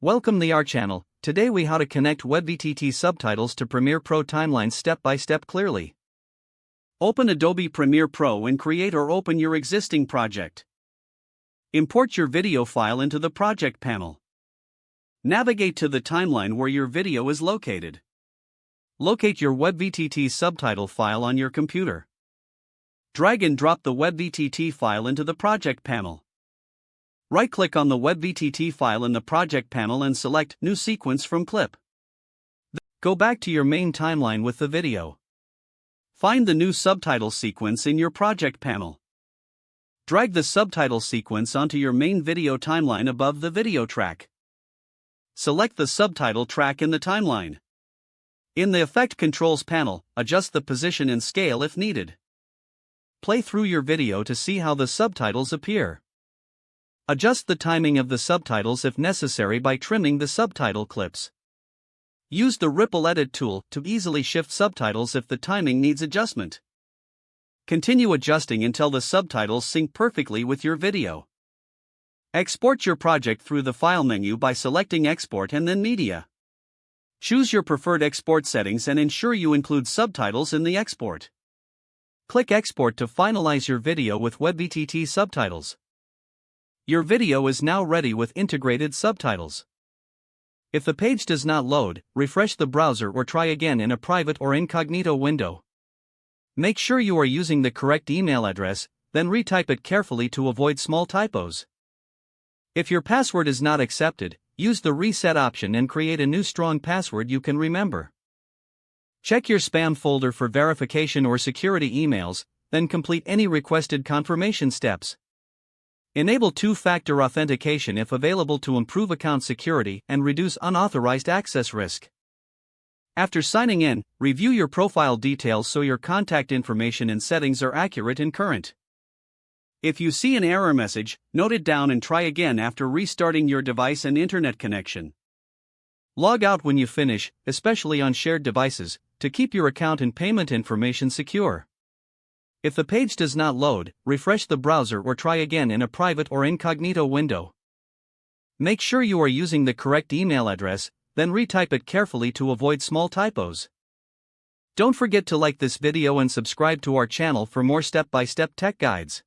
Welcome to our channel. Today we how to connect WebVTT subtitles to Premiere Pro timelines step by step clearly. Open Adobe Premiere Pro and create or open your existing project. Import your video file into the project panel. Navigate to the timeline where your video is located. Locate your WebVTT subtitle file on your computer. Drag and drop the WebVTT file into the project panel. Right-click on the WebVTT file in the project panel and select New Sequence from Clip. Go back to your main timeline with the video. Find the new subtitle sequence in your project panel. Drag the subtitle sequence onto your main video timeline above the video track. Select the subtitle track in the timeline. In the Effect Controls panel, adjust the position and scale if needed. Play through your video to see how the subtitles appear. Adjust the timing of the subtitles if necessary by trimming the subtitle clips. Use the Ripple Edit tool to easily shift subtitles if the timing needs adjustment. Continue adjusting until the subtitles sync perfectly with your video. Export your project through the File menu by selecting Export and then Media. Choose your preferred export settings and ensure you include subtitles in the export. Click Export to finalize your video with WebVTT subtitles. Your video is now ready with integrated subtitles. If the page does not load, refresh the browser or try again in a private or incognito window. Make sure you are using the correct email address, then retype it carefully to avoid small typos. If your password is not accepted, use the reset option and create a new strong password you can remember. Check your spam folder for verification or security emails, then complete any requested confirmation steps. Enable two-factor authentication if available to improve account security and reduce unauthorized access risk. After signing in, review your profile details so your contact information and settings are accurate and current. If you see an error message, note it down and try again after restarting your device and internet connection. Log out when you finish, especially on shared devices, to keep your account and payment information secure. If the page does not load, refresh the browser or try again in a private or incognito window. Make sure you are using the correct email address, then retype it carefully to avoid small typos. Don't forget to like this video and subscribe to our channel for more step-by-step tech guides.